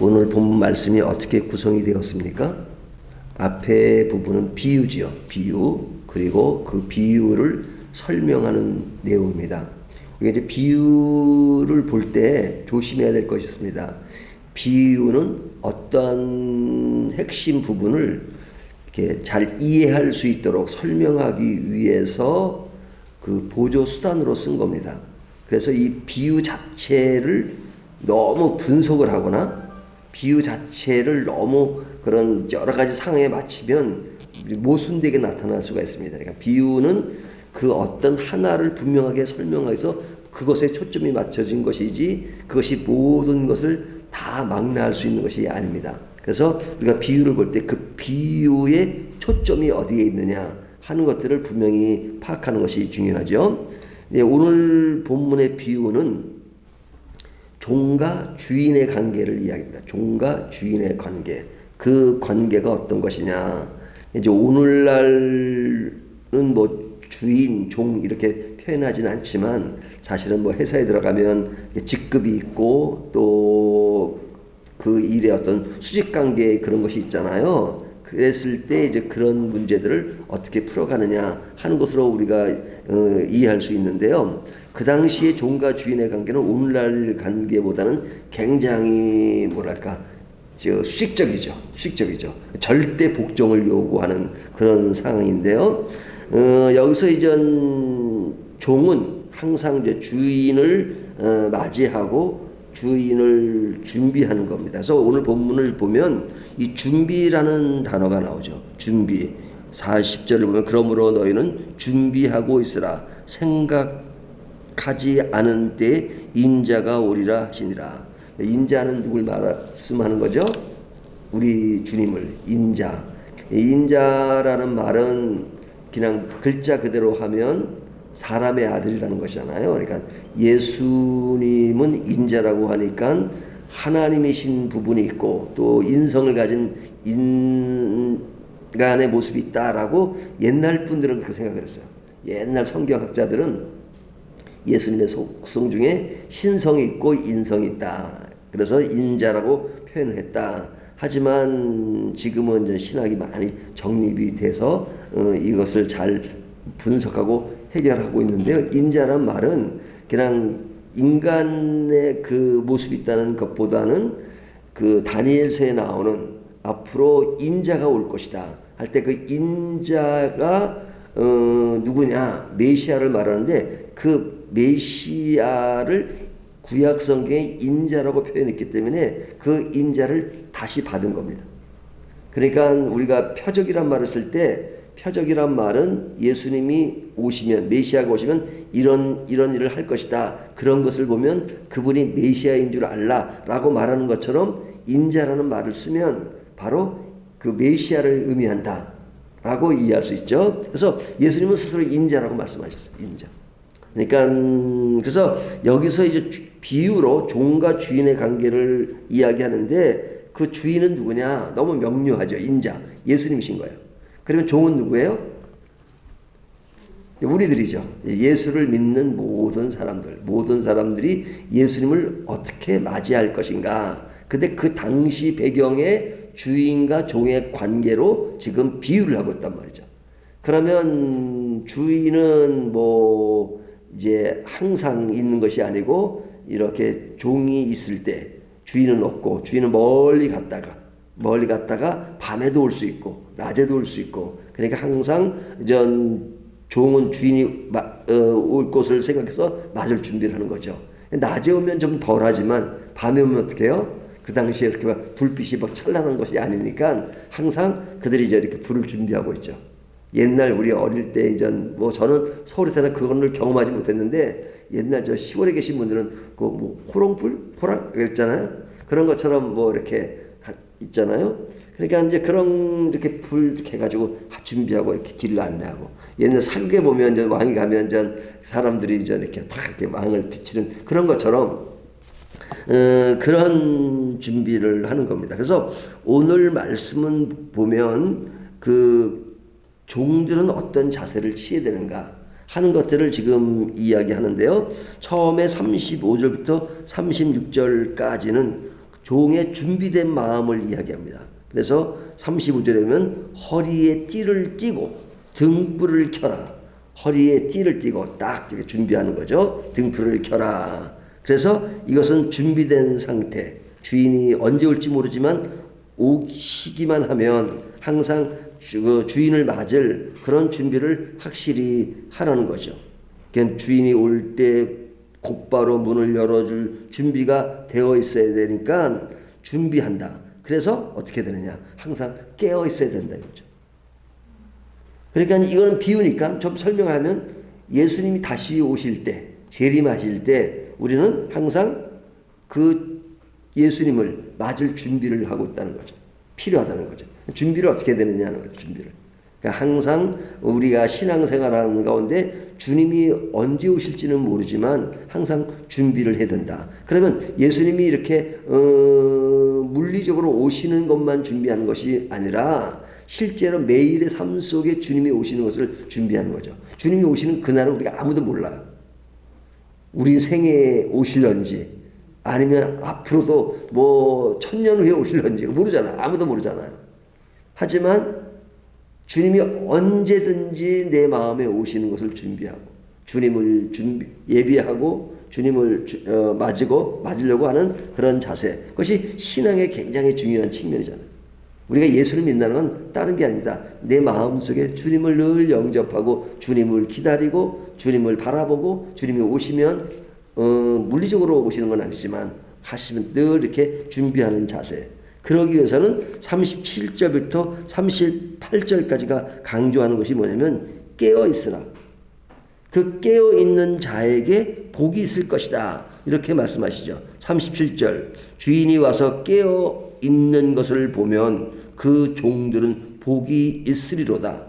오늘 본 말씀이 어떻게 구성이 되었습니까? 앞에 부분은 비유지요. 비유. 그리고 그 비유를 설명하는 내용입니다. 우리가 이제 비유를 볼 때 조심해야 될 것이 있습니다. 비유는 어떠한 핵심 부분을 이렇게 잘 이해할 수 있도록 설명하기 위해서 그 보조 수단으로 쓴 겁니다. 그래서 이 비유 자체를 너무 분석을 하거나 비유 자체를 너무 그런 여러 가지 상황에 맞추면 모순되게 나타날 수가 있습니다. 그러니까 비유는 그 어떤 하나를 분명하게 설명해서 그것에 초점이 맞춰진 것이지 그것이 모든 것을 다 망라할 수 있는 것이 아닙니다. 그래서 우리가 비유를 볼 때 그 비유의 초점이 어디에 있느냐 하는 것들을 분명히 파악하는 것이 중요하죠. 네, 오늘 본문의 비유는 종과 주인의 관계를 이야기합니다. 종과 주인의 관계. 그 관계가 어떤 것이냐. 이제 오늘날은 뭐 주인, 종 이렇게 표현하지는 않지만 사실은 뭐 회사에 들어가면 직급이 있고 또 그 일의 어떤 수직 관계 그런 것이 있잖아요. 그랬을 때 이제 그런 문제들을 어떻게 풀어가느냐 하는 것으로 우리가 이해할 수 있는데요. 그 당시에 종과 주인의 관계는 오늘날 관계보다는 굉장히 뭐랄까 수직적이죠. 수직적이죠. 절대 복종을 요구하는 그런 상황인데요. 여기서 이제 종은 항상 이제 주인을 맞이하고 주인을 준비하는 겁니다. 그래서 오늘 본문을 보면 이 준비라는 단어가 나오죠. 준비. 40절을 보면 그러므로 너희는 준비하고 있으라. 생각하지 않은 때에 인자가 오리라 하시니라. 인자는 누굴 말씀하는 거죠? 우리 주님을. 인자. 인자라는 말은 그냥 글자 그대로 하면 사람의 아들이라는 것이잖아요. 그러니까 예수님은 인자라고 하니까 하나님이신 부분이 있고 또 인성을 가진 인간의 모습이 있다라고 옛날 분들은 그렇게 생각을 했어요. 옛날 성경학자들은 예수님의 속성 중에 신성이 있고 인성이 있다. 그래서 인자라고 표현을 했다. 하지만 지금은 이제 신학이 많이 정립이 돼서 이것을 잘 분석하고 해결하고 있는데요. 인자란 말은 그냥 인간의 그 모습이 있다는 것보다는 그 다니엘서에 나오는 앞으로 인자가 올 것이다 할 때 그 인자가 누구냐 메시아를 말하는데 그 메시아를 구약 성경에 인자라고 표현했기 때문에 그 인자를 다시 받은 겁니다. 그러니까 우리가 표적이란 말을 쓸 때 표적이란 말은 예수님이 오시면 메시아가 오시면 이런 일을 할 것이다. 그런 것을 보면 그분이 메시아인 줄 알라라고 말하는 것처럼 인자라는 말을 쓰면 바로 그 메시아를 의미한다라고 이해할 수 있죠. 그래서 예수님은 스스로 인자라고 말씀하셨어요. 인자. 그러니까 그래서 여기서 이제 비유로 종과 주인의 관계를 이야기하는데 그 주인은 누구냐? 너무 명료하죠. 인자. 예수님이신 거예요. 그러면 종은 누구예요? 우리들이죠. 예수를 믿는 모든 사람들이 예수님을 어떻게 맞이할 것인가. 근데 그 당시 배경의 주인과 종의 관계로 지금 비유를 하고 있단 말이죠. 그러면 주인은 뭐 이제 항상 있는 것이 아니고 이렇게 종이 있을 때 주인은 없고 주인은 멀리 갔다가 밤에도 올 수 있고 낮에도 올 수 있고 그러니까 항상 종은 주인이 올 것을 생각해서 맞을 준비를 하는 거죠. 낮에 오면 좀 덜하지만 밤에 오면 어떻게 해요? 그 당시에 이렇게 막 불빛이 막 찬란한 것이 아니니까 항상 그들이 이제 이렇게 불을 준비하고 있죠. 옛날 우리 어릴 때 이제 뭐 저는 서울에 사는 그거를 경험하지 못했는데 옛날 저 시골에 계신 분들은 그 뭐 호랑 그랬잖아요. 그런 것처럼 뭐 이렇게 있잖아요. 그러니까 이제 그런 이렇게 불 이렇게 해가지고 준비하고 이렇게 길을 안내하고 옛날 사극에 보면 이제 왕이 가면 이제 사람들이 이제 이렇게 다 이렇게 왕을 비치는 그런 것처럼 그런 준비를 하는 겁니다. 그래서 오늘 말씀은 보면 그 종들은 어떤 자세를 취해야 되는가 하는 것들을 지금 이야기하는데요. 처음에 35절부터 36절까지는 종의 준비된 마음을 이야기합니다. 그래서 35절에 보면 허리에 띠를 띠고 등불을 켜라. 허리에 띠를 띠고 딱 이렇게 준비하는 거죠. 등불을 켜라. 그래서 이것은 준비된 상태. 주인이 언제 올지 모르지만 오시기만 하면 항상 주인을 맞을 그런 준비를 확실히 하라는 거죠. 그러니까 주인이 올 때 곧바로 문을 열어줄 준비가 되어 있어야 되니까 준비한다. 그래서 어떻게 되느냐? 항상 깨어 있어야 된다 이거죠. 그러니까 이거는 비유니까 좀 설명하면 예수님이 다시 오실 때, 재림하실 때 우리는 항상 그 예수님을 맞을 준비를 하고 있다는 거죠. 필요하다는 거죠. 준비를 어떻게 되느냐는 거죠. 준비를. 그러니까 항상 우리가 신앙생활하는 가운데 주님이 언제 오실지는 모르지만 항상 준비를 해야 된다. 그러면 예수님이 이렇게 물리적으로 오시는 것만 준비하는 것이 아니라 실제로 매일의 삶 속에 주님이 오시는 것을 준비하는 거죠. 주님이 오시는 그날은 우리가 아무도 몰라요. 우리 생애에 오실런지 아니면 앞으로도 뭐 1000년 후에 오실런지 모르잖아요. 아무도 모르잖아요. 하지만 주님이 언제든지 내 마음에 오시는 것을 준비하고 주님을 예비하고 주님을 맞으려고 하는 그런 자세. 그것이 신앙의 굉장히 중요한 측면이잖아요. 우리가 예수를 믿는다는 건 다른 게 아닙니다. 내 마음속에 주님을 늘 영접하고 주님을 기다리고 주님을 바라보고 주님이 오시면 물리적으로 오시는 건 아니지만 하시면 늘 이렇게 준비하는 자세. 그러기 위해서는 37절부터 38절까지가 강조하는 것이 뭐냐면 깨어 있으라. 그 깨어 있는 자에게 복이 있을 것이다. 이렇게 말씀하시죠. 37절 주인이 와서 깨어 있는 것을 보면 그 종들은 복이 있으리로다.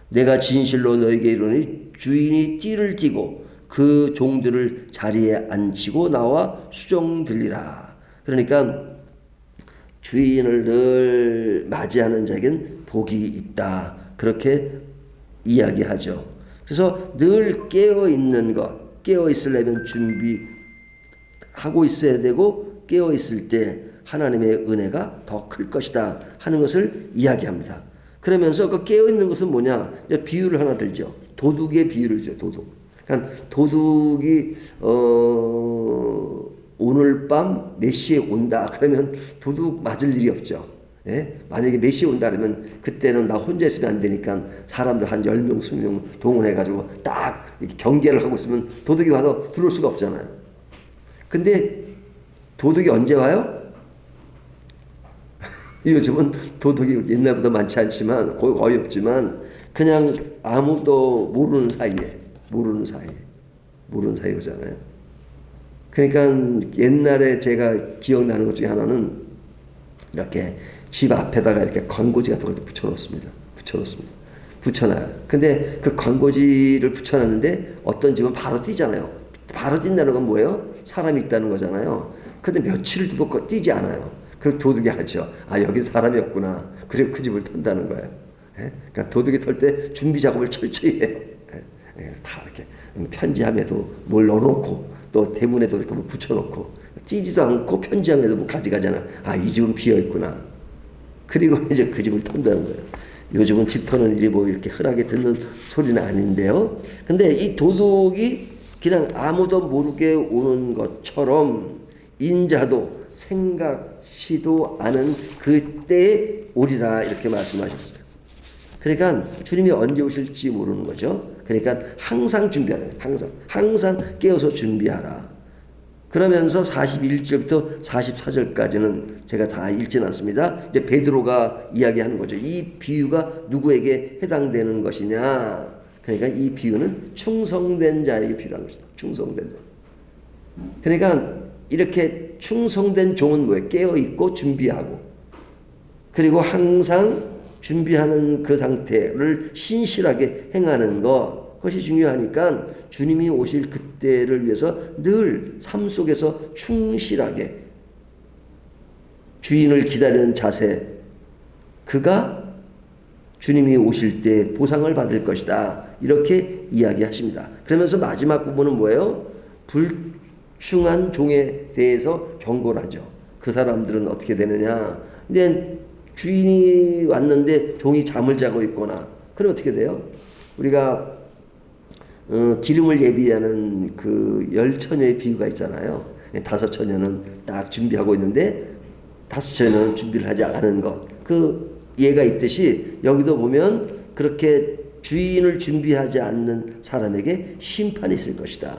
내가 진실로 너에게 이르노니 주인이 띠를 띠고 그 종들을 자리에 앉히고 나와 수종들리라. 그러니까 주인을 늘 맞이하는 자에겐 복이 있다. 그렇게 이야기하죠. 그래서 늘 깨어있는 것, 깨어있으려면 준비하고 있어야 되고 깨어있을 때 하나님의 은혜가 더 클 것이다 하는 것을 이야기합니다. 그러면서 그 깨어있는 것은 뭐냐? 비유를 하나 들죠. 도둑의 비유를 줘. 도둑. 그러니까 도둑이 오늘 밤 몇 시에 온다 그러면 도둑 맞을 일이 없죠. 예? 만약에 몇 시에 온다 그러면 그때는 나 혼자 있으면 안 되니까 사람들 한 10명, 20명 동원해가지고 딱 이렇게 경계를 하고 있으면 도둑이 와서 들어올 수가 없잖아요. 근데 도둑이 언제 와요? 요즘은 도둑이 옛날보다 많지 않지만 거의 없지만 그냥 아무도 모르는 사이에 오잖아요. 그러니까 옛날에 제가 기억나는 것 중에 하나는 이렇게 집 앞에다가 이렇게 광고지 같은 걸 붙여놓습니다. 붙여놔요. 근데 그 광고지를 붙여놨는데 어떤 집은 바로 뛰잖아요. 바로 뛴다는 건 뭐예요? 사람이 있다는 거잖아요. 근데 며칠을 두고 뛰지 않아요. 그럼 도둑이 알죠. 아, 여기 사람이 없구나. 그리고 그 집을 턴다는 거예요. 예? 그러니까 도둑이 털 때 준비 작업을 철저히 해요. 다 이렇게 편지함에도 뭘 넣어놓고 또 대문에도 이렇게 뭐 붙여놓고 찌지도 않고 편지함에도 뭐 가져가잖아. 아, 이 집은 비어있구나. 그리고 이제 그 집을 턴다는 거예요. 요즘은 집 터는 일이 뭐 이렇게 흔하게 듣는 소리는 아닌데요. 근데 이 도둑이 그냥 아무도 모르게 오는 것처럼 인자도 생각지도 않은 그때에 오리라 이렇게 말씀하셨어요. 그러니까 주님이 언제 오실지 모르는 거죠. 그러니까 항상 준비하라. 항상 깨어서 준비하라. 그러면서 41절부터 44절까지는 제가 다 읽지는 않습니다. 이제 베드로가 이야기하는 거죠. 이 비유가 누구에게 해당되는 것이냐. 그러니까 이 비유는 충성된 자에게 필요한 것이다. 충성된 자. 그러니까 이렇게 충성된 종은 뭐예요? 깨어있고 준비하고 그리고 항상 준비하는 그 상태를 신실하게 행하는 것, 그것이 중요하니까 주님이 오실 그때를 위해서 늘 삶 속에서 충실하게 주인을 기다리는 자세, 그가 주님이 오실 때 보상을 받을 것이다 이렇게 이야기하십니다. 그러면서 마지막 부분은 뭐예요? 불충한 종에 대해서 경고를 하죠. 그 사람들은 어떻게 되느냐? 근데 주인이 왔는데 종이 잠을 자고 있거나 그럼 어떻게 돼요? 우리가 기름을 예비하는 그 10처녀의 비유가 있잖아요. 5처녀는 딱 준비하고 있는데 5처녀는 준비를 하지 않은 것. 그 예가 있듯이 여기도 보면 그렇게 주인을 준비하지 않는 사람에게 심판이 있을 것이다.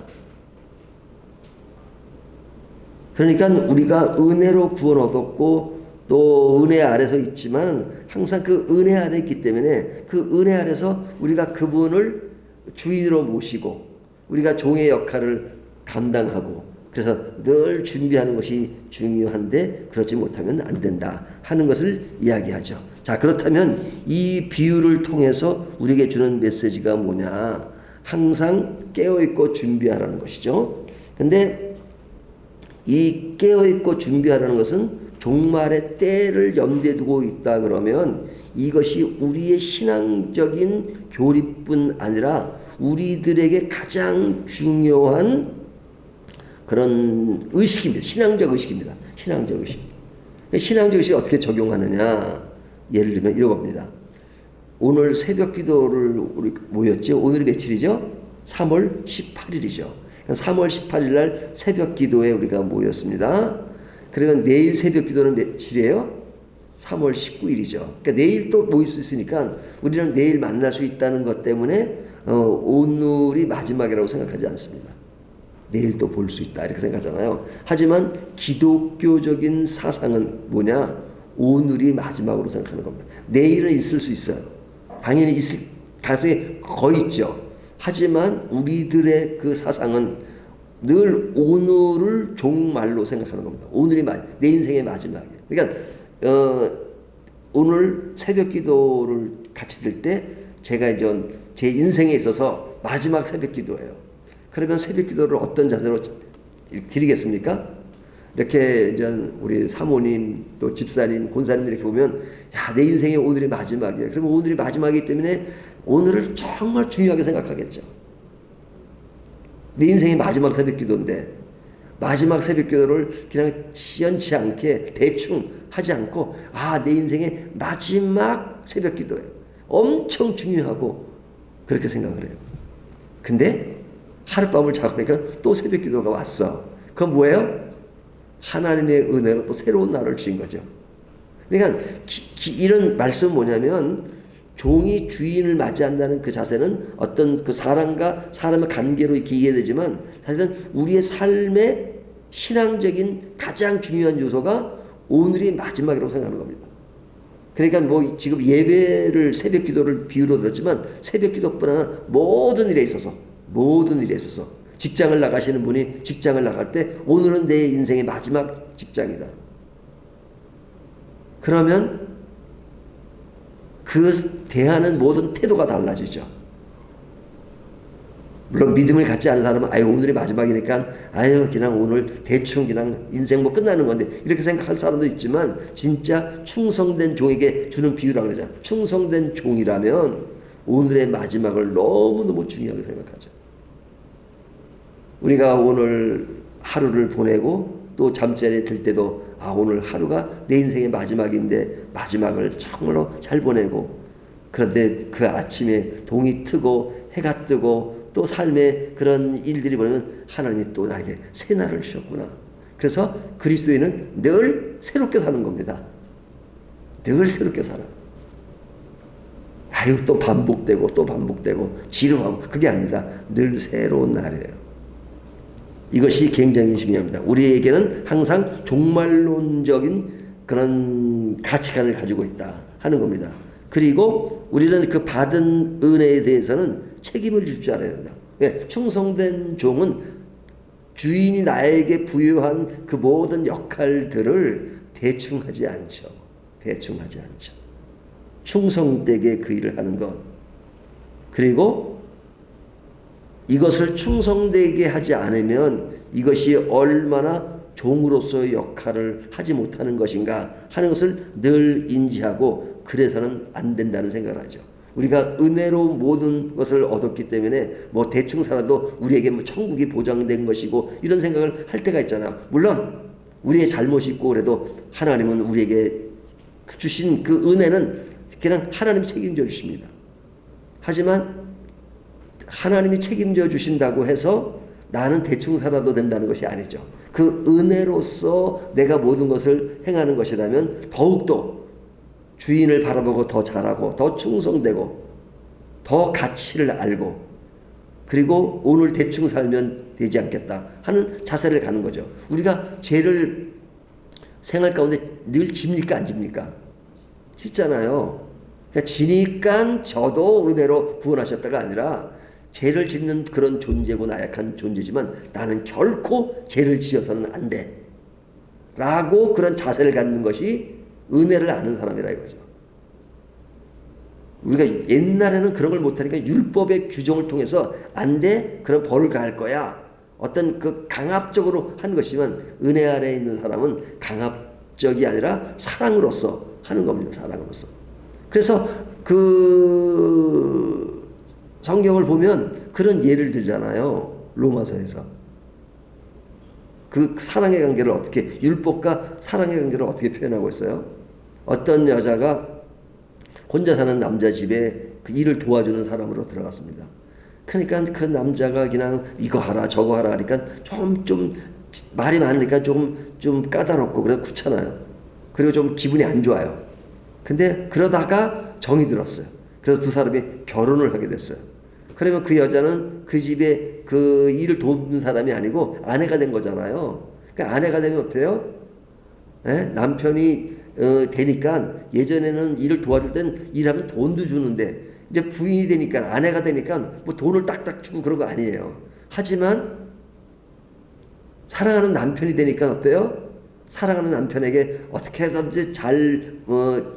그러니까 우리가 은혜로 구원 얻었고 또 은혜 아래서 있지만 항상 그 은혜 아래 있기 때문에 그 은혜 아래서 우리가 그분을 주인으로 모시고 우리가 종의 역할을 감당하고 그래서 늘 준비하는 것이 중요한데 그렇지 못하면 안 된다 하는 것을 이야기하죠. 자, 그렇다면 이 비유를 통해서 우리에게 주는 메시지가 뭐냐? 항상 깨어있고 준비하라는 것이죠. 근데 이 깨어있고 준비하라는 것은 종말의 때를 염두에 두고 있다 그러면 이것이 우리의 신앙적인 교리뿐 아니라 우리들에게 가장 중요한 그런 의식입니다. 신앙적 의식입니다. 신앙적 의식. 신앙적 의식이 어떻게 적용하느냐? 예를 들면 이러겁니다. 오늘 새벽 기도를 우리 모였지? 오늘이 며칠이죠? 3월 18일이죠. 3월 18일 날 새벽 기도에 우리가 모였습니다. 그러면 내일 새벽 기도는 며칠이에요? 3월 19일이죠. 그러니까 내일 또 모일 수 있으니까 우리는 내일 만날 수 있다는 것 때문에 오늘이 마지막이라고 생각하지 않습니다. 내일 또 볼 수 있다 이렇게 생각하잖아요. 하지만 기독교적인 사상은 뭐냐? 오늘이 마지막으로 생각하는 겁니다. 내일은 있을 수 있어요. 당연히 있을 가능성이 거의 있죠. 하지만 우리들의 그 사상은 늘 오늘을 종말로 생각하는 겁니다. 오늘이 내 인생의 마지막이에요. 그러니까 오늘 새벽 기도를 같이 들 때 제가 이제 제 인생에 있어서 마지막 새벽 기도예요. 그러면 새벽 기도를 어떤 자세로 드리겠습니까? 이렇게 이제 우리 사모님 또 집사님, 권사님 이렇게 보면 야, 내 인생의 오늘이 마지막이야. 그러면 오늘이 마지막이기 때문에 오늘을 정말 중요하게 생각하겠죠. 내 인생의 마지막 새벽 기도인데 마지막 새벽 기도를 그냥 시원치 않게 대충 하지 않고 내 인생의 마지막 새벽 기도예요. 엄청 중요하고 그렇게 생각을 해요. 근데 하룻밤을 자고 나니까 또 새벽 기도가 왔어. 그건 뭐예요? 하나님의 은혜로 또 새로운 날을 주신 거죠. 그러니까 이런 말씀은 뭐냐면 종이 주인을 맞이한다는 그 자세는 어떤 그 사람과 사람의 관계로 이렇게 이해되지만 사실은 우리의 삶의 신앙적인 가장 중요한 요소가 오늘이 마지막이라고 생각하는 겁니다. 그러니까 뭐 지금 예배를 새벽 기도를 비유로 들었지만 새벽 기도뿐 아니라 모든 일에 있어서 직장을 나가시는 분이 직장을 나갈 때 오늘은 내 인생의 마지막 직장이다. 그러면 그 대하는 모든 태도가 달라지죠. 물론 믿음을 갖지 않은 사람은 오늘이 마지막이니까 그냥 오늘 대충 그냥 인생 뭐 끝나는 건데 이렇게 생각할 사람도 있지만 진짜 충성된 종에게 주는 비유라고 그러잖아요. 충성된 종이라면 오늘의 마지막을 너무너무 중요하게 생각하죠. 우리가 오늘 하루를 보내고 또 잠자리에 들 때도 오늘 하루가 내 인생의 마지막인데 마지막을 정말로 잘 보내고 그런데 그 아침에 동이 트고 해가 뜨고 또 삶의 그런 일들이 보면 하나님이 또 나에게 새 날을 주셨구나. 그래서 그리스도인은 늘 새롭게 사는 겁니다. 늘 새롭게 살아. 또 반복되고 또 반복되고 지루하고 그게 아닙니다. 늘 새로운 날이에요. 이것이 굉장히 중요합니다. 우리에게는 항상 종말론적인 그런 가치관을 가지고 있다 하는 겁니다. 그리고 우리는 그 받은 은혜에 대해서는 책임을 질 줄 알아야 된다. 충성된 종은 주인이 나에게 부여한 그 모든 역할들을 대충 하지 않죠. 충성되게 그 일을 하는 것. 그리고 이것을 충성되게 하지 않으면 이것이 얼마나 종으로서의 역할을 하지 못하는 것인가 하는 것을 늘 인지하고 그래서는 안 된다는 생각을 하죠. 우리가 은혜로 모든 것을 얻었기 때문에 뭐 대충 살아도 우리에게 뭐 천국이 보장된 것이고 이런 생각을 할 때가 있잖아요. 물론 우리의 잘못이 있고 그래도 하나님은 우리에게 주신 그 은혜는 그냥 하나님이 책임져 주십니다. 하지만 하나님이 책임져 주신다고 해서 나는 대충 살아도 된다는 것이 아니죠. 그 은혜로서 내가 모든 것을 행하는 것이라면 더욱더 주인을 바라보고 더 잘하고 더 충성되고 더 가치를 알고 그리고 오늘 대충 살면 되지 않겠다 하는 자세를 가는 거죠. 우리가 죄를 생활 가운데 늘 집니까 안 집니까? 짓잖아요. 그러니까 지니까 저도 은혜로 구원하셨다가 아니라 죄를 짓는 그런 존재고 나약한 존재지만 나는 결코 죄를 지어서는 안 돼 라고 그런 자세를 갖는 것이 은혜를 아는 사람이라 이거죠. 우리가 옛날에는 그런 걸 못하니까 율법의 규정을 통해서 안 돼 그런 벌을 가할 거야 어떤 그 강압적으로 한 것이지만 은혜 아래에 있는 사람은 강압적이 아니라 사랑으로서 하는 겁니다. 사랑으로서. 그래서 그 성경을 보면 그런 예를 들잖아요. 로마서에서. 그 사랑의 관계를 어떻게 율법과 사랑의 관계를 어떻게 표현하고 있어요? 어떤 여자가 혼자 사는 남자 집에 그 일을 도와주는 사람으로 들어갔습니다. 그러니까 그 남자가 그냥 이거 하라 저거 하라 하니까 좀 말이 많으니까 좀 까다롭고 그래 귀찮아요. 그리고 좀 기분이 안 좋아요. 근데 그러다가 정이 들었어요. 그래서 두 사람이 결혼을 하게 됐어요. 그러면 그 여자는 그 집에 그 일을 돕는 사람이 아니고 아내가 된 거잖아요. 그러니까 아내가 되면 어때요? 남편이 되니까 예전에는 일을 도와줄 땐 일하면 돈도 주는데 이제 부인이 되니까 아내가 되니까 뭐 돈을 딱딱 주고 그런 거 아니에요. 하지만 사랑하는 남편이 되니까 어때요? 사랑하는 남편에게 어떻게든지 잘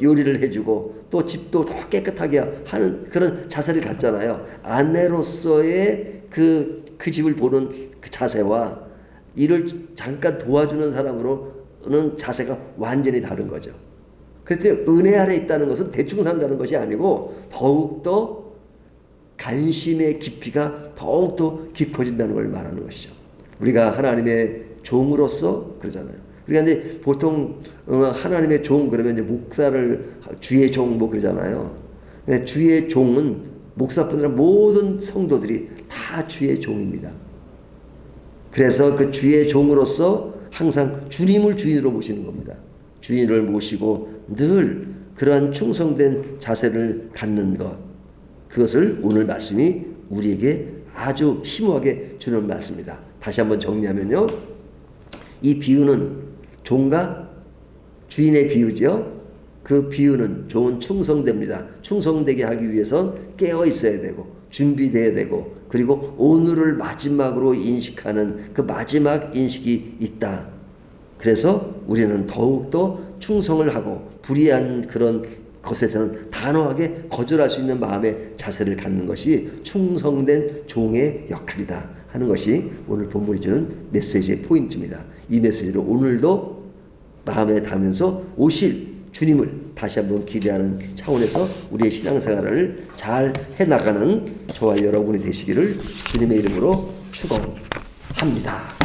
요리를 해주고 또 집도 더 깨끗하게 하는 그런 자세를 갖잖아요. 아내로서의 그 집을 보는 그 자세와 일을 잠깐 도와주는 사람으로는 자세가 완전히 다른 거죠. 그때 은혜 아래 있다는 것은 대충 산다는 것이 아니고 더욱더 관심의 깊이가 더욱더 깊어진다는 걸 말하는 것이죠. 우리가 하나님의 종으로서 그러잖아요. 우리가 이제 보통 하나님의 종 그러면 이제 목사를 주의 종 뭐 그러잖아요. 주의 종은 목사뿐 아니라 모든 성도들이 다 주의 종입니다. 그래서 그 주의 종으로서 항상 주님을 주인으로 모시는 겁니다. 주인을 모시고 늘 그러한 충성된 자세를 갖는 것, 그것을 오늘 말씀이 우리에게 아주 심오하게 주는 말씀입니다. 다시 한번 정리하면요, 이 비유는 종과 주인의 비유죠. 그 비유는 종은 충성됩니다. 충성되게 하기 위해선 깨어 있어야 되고 준비되어야 되고 그리고 오늘을 마지막으로 인식하는 그 마지막 인식이 있다. 그래서 우리는 더욱더 충성을 하고 불의한 그런 것에서는 단호하게 거절할 수 있는 마음의 자세를 갖는 것이 충성된 종의 역할이다 하는 것이 오늘 본문이 주는 메시지의 포인트입니다. 이 메시지를 오늘도 마음에 담으면서 오실 주님을 다시 한번 기대하는 차원에서 우리의 신앙생활을 잘 해나가는 저와 여러분이 되시기를 주님의 이름으로 축원합니다.